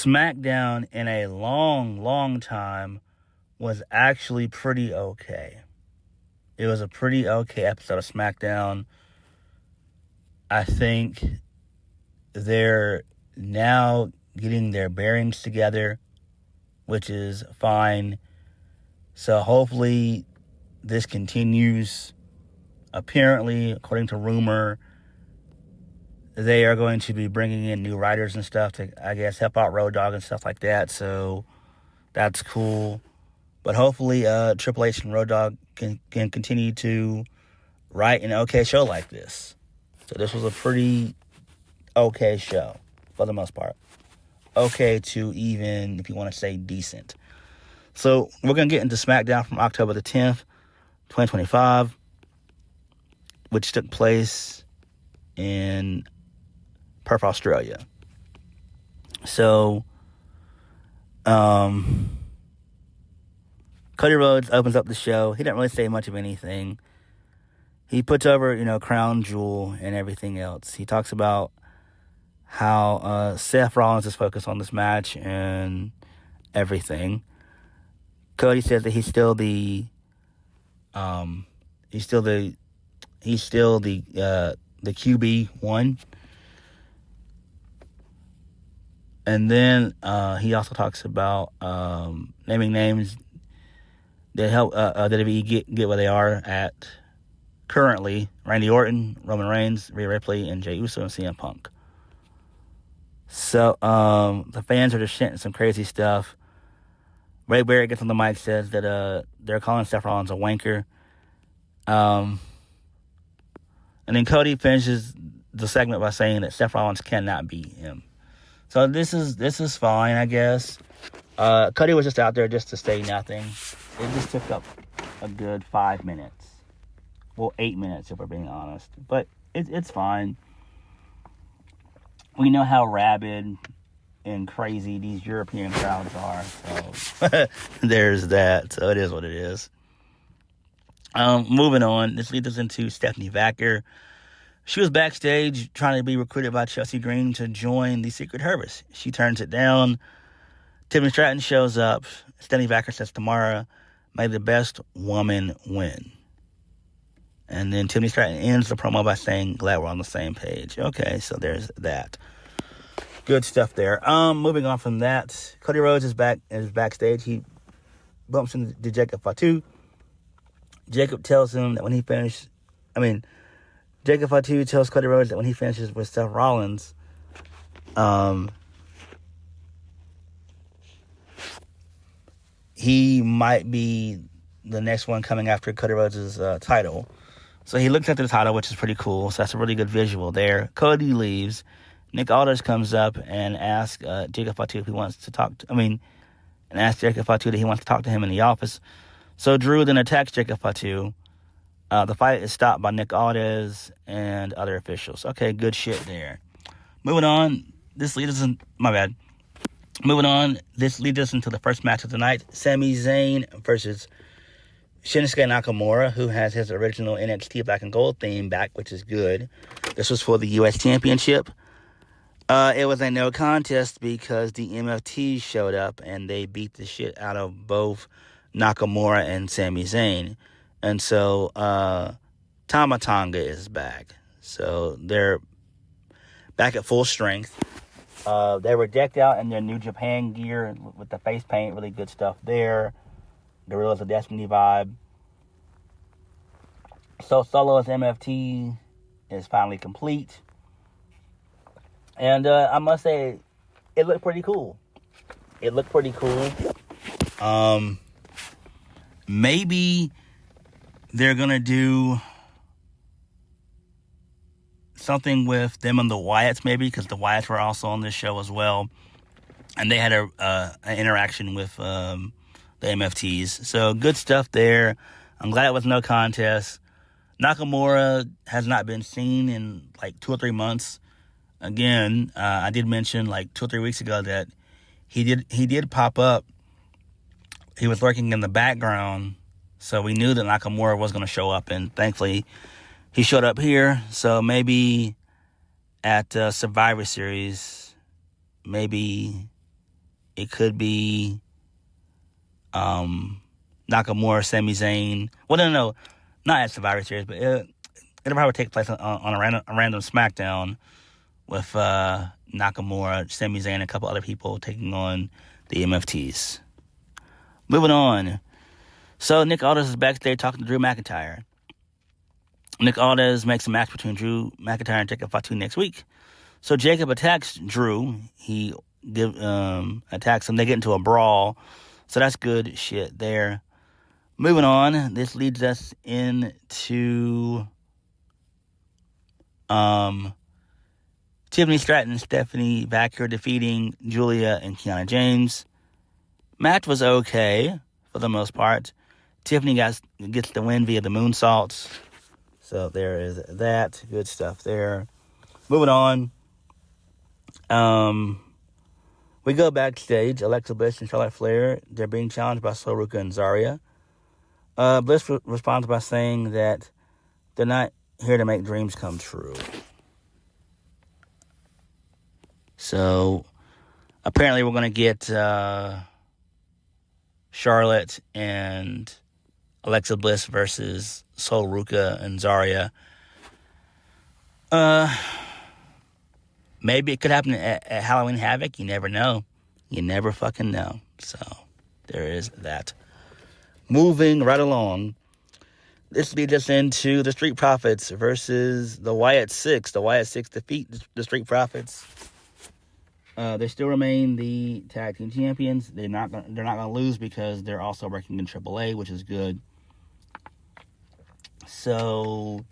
Smackdown in a long time was actually pretty okay. It was a pretty okay episode of Smackdown. I think they're now getting their bearings together, which is fine. So hopefully this continues. Apparently, according to rumor, they are going to be bringing in new writers and stuff to, I guess, help out Road Dogg and stuff like that. So that's cool. But hopefully Triple H and Road Dogg can continue to write an okay show like this. So this was a pretty okay show for the most part. Okay to even, if you want to say, decent. So we're going to get into SmackDown from October the 10th, 2025, which took place in Perth, Australia. So, Cody Rhodes opens up the show. He didn't really say much of anything. He puts over, Crown Jewel and everything else. He talks about how Seth Rollins is focused on this match and everything. Cody says that he's still the QB1. And then he also talks about naming names that help WWE get where they are at currently. Randy Orton, Roman Reigns, Rhea Ripley, and Jey Uso and CM Punk. So the fans are just chanting some crazy stuff. Ray Barrett gets on the mic, says that they're calling Seth Rollins a wanker. And then Cody finishes the segment by saying that Seth Rollins cannot beat him. So this is fine, I guess. Cody was just out there just to say nothing. It just took up a good 5 minutes. Well, 8 minutes if we're being honest. But it's fine. We know how rabid and crazy these European crowds are. So there's that. So it is what it is. Moving on. This leads us into Stephanie Vacker. She was backstage trying to be recruited by Chelsea Green to join the Secret Service. She turns it down. Tiffany Stratton shows up. Stephanie Vacker says, "Tomorrow, may the best woman win." And then Tiffany Stratton ends the promo by saying, "Glad we're on the same page." Okay, so there's that. Good stuff there. Moving on from that, Cody Rhodes is backstage. He bumps into Jacob Fatu. Jacob tells him that when he finishes, Jacob Fatu tells Cody Rhodes that when he finishes with Seth Rollins, he might be the next one coming after Cody Rhodes' title. So he looks at the title, which is pretty cool. So that's a really good visual there. Cody leaves. Nick Aldis comes up and asks Jacob Fatu if he wants to talk to, and asks Jacob Fatu that he wants to talk to him in the office. So Drew then attacks Jacob Fatu. The fight is stopped by Nick Aldis and other officials. Okay, good shit there. Moving on, this leads us into the first match of the night. Sami Zayn versus Shinsuke Nakamura, who has his original NXT Black and Gold theme back, which is good. This was for the U.S. Championship. It was a no contest because the MFTs showed up and they beat the shit out of both Nakamura and Sami Zayn. And so Tama Tonga is back. So they're back at full strength. They were decked out in their New Japan gear with the face paint. Really good stuff there. Gorillas of Destiny vibe. So Solo as MFT is finally complete. And I must say, it looked pretty cool. Maybe they're going to do something with them and the Wyatts, maybe, because the Wyatts were also on this show as well. And they had an interaction with the MFTs. So good stuff there. I'm glad it was no contest. Nakamura has not been seen in like 2 or 3 months. Again, I did mention like 2 or 3 weeks ago that he did pop up. He was lurking in the background, so we knew that Nakamura was going to show up, and thankfully he showed up here. So maybe at Survivor Series, maybe It could be Nakamura, Sami Zayn. Well, no, not at Survivor Series, but it'll probably take place on a random Smackdown with Nakamura, Sami Zayn, and a couple other people taking on the MFTs. Moving on. So Nick Aldis is backstage talking to Drew McIntyre. Nick Aldis makes a match between Drew McIntyre and Jacob Fatu next week. So Jacob attacks Drew. He attacks him. They get into a brawl. So that's good shit there. Moving on. This leads us into Tiffany Stratton and Stephanie Vaquer defeating Julia and Kiana James. Match was okay for the most part. Tiffany gets the win via the moonsaults. So there is that. Good stuff there. Moving on. We go backstage. Alexa Bliss and Charlotte Flair, they're being challenged by Sol Ruca and Zarya. Bliss responds by saying that they're not here to make dreams come true. So apparently we're going to get Charlotte and Alexa Bliss versus Sol Ruca and Zarya. Maybe it could happen at Halloween Havoc. You never know. You never fucking know. So there is that. Moving right along. This leads us into the Street Profits versus the Wyatt Sicks. The Wyatt Sicks defeat the Street Profits. They still remain the tag team champions. They're not gonna lose because they're also working in AAA, which is good. So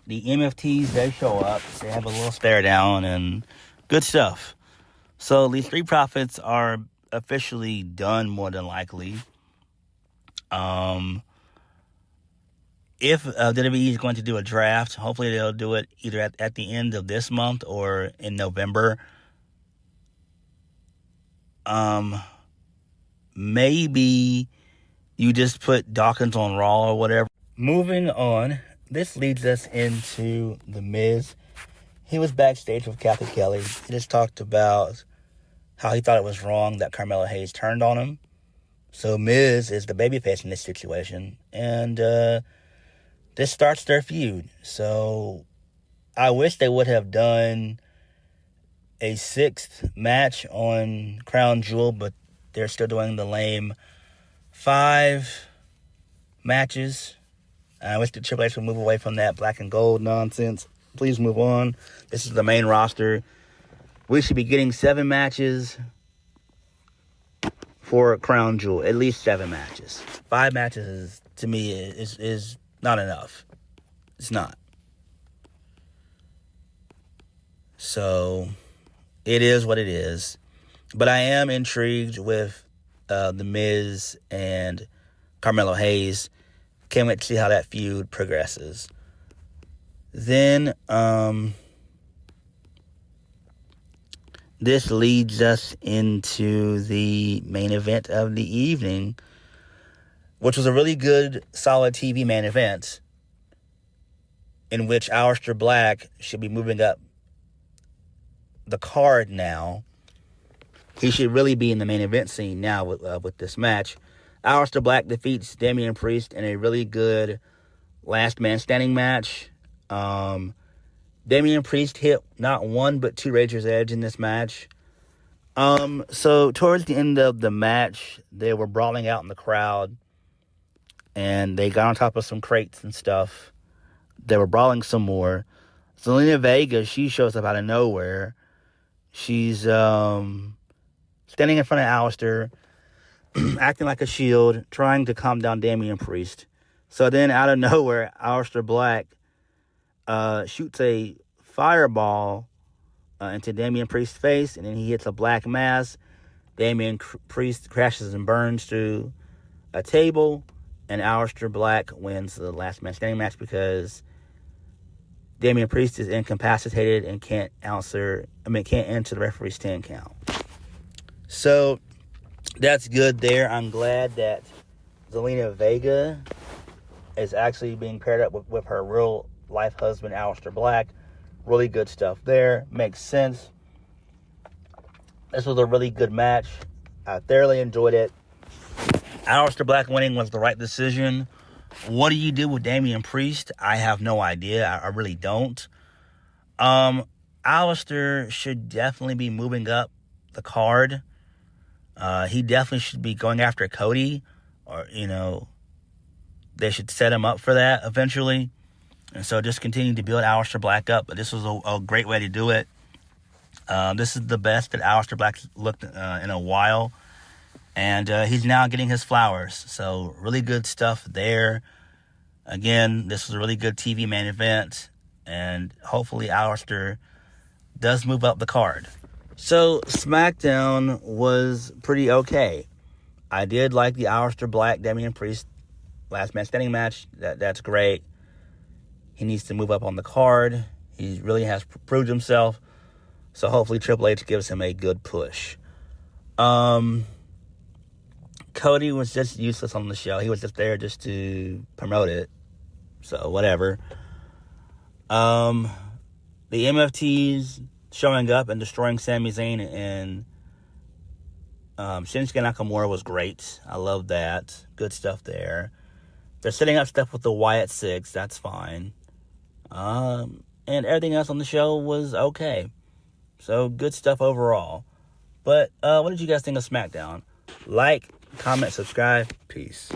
the MFTs, they show up. They have a little stare down and good stuff. So these Street Profits are officially done, more than likely. If WWE is going to do a draft, hopefully they'll do it either at the end of this month or in November. Maybe you just put Dawkins on Raw or whatever. Moving on, this leads us into The Miz. He was backstage with Kathy Kelly. He just talked about how he thought it was wrong that Carmelo Hayes turned on him. So Miz is the babyface in this situation. And this starts their feud. So I wish they would have done a 6th match on Crown Jewel, but they're still doing the lame 5 matches. I wish the Triple H would move away from that black and gold nonsense. Please move on. This is the main roster. We should be getting 7 matches for Crown Jewel. At least 7 matches. 5 matches, to me, is not enough. It's not. So it is what it is. But I am intrigued with The Miz and Carmelo Hayes. Can't wait to see how that feud progresses. Then, this leads us into the main event of the evening, which was a really good, solid TV main event, in which Aleister Black should be moving up the card now. He should really be in the main event scene now with this match. Aleister Black defeats Damien Priest in a really good last man standing match. Damien Priest hit not 1 but 2 Razor's Edge in this match. So towards the end of the match, they were brawling out in the crowd, and they got on top of some crates and stuff. They were brawling some more. Zelina Vega, she shows up out of nowhere. She's standing in front of Aleister, acting like a shield, trying to calm down Damien Priest. So then, out of nowhere, Aleister Black shoots a fireball into Damien Priest's face, and then he hits a black mass. Damien Priest crashes and burns through a table, and Aleister Black wins the last man standing match because Damien Priest is incapacitated and can't enter the referee's 10 count. So that's good there. I'm glad that Zelina Vega is actually being paired up with her real life husband, Aleister Black. Really good stuff there. Makes sense. This was a really good match. I thoroughly enjoyed it. Aleister Black winning was the right decision. What do you do with Damien Priest? I have no idea. I really don't. Aleister should definitely be moving up the card. He definitely should be going after Cody. Or, they should set him up for that eventually. And so just continue to build Aleister Black up. But this was a great way to do it. This is the best that Aleister Black looked in a while. And he's now getting his flowers. So really good stuff there. Again, this was a really good TV main event. And hopefully Aleister does move up the card. So Smackdown was pretty okay. I did like the Aleister Black, Damien Priest last man standing match. That's great. He needs to move up on the card. He really has proved himself. So hopefully Triple H gives him a good push. Cody was just useless on the show. He was just there just to promote it. So, whatever. The MFTs showing up and destroying Sami Zayn and Shinsuke Nakamura was great. I love that. Good stuff there. They're setting up stuff with the Wyatt Sicks. That's fine. And everything else on the show was okay. So, good stuff overall. But what did you guys think of SmackDown? Like, comment, subscribe. Peace.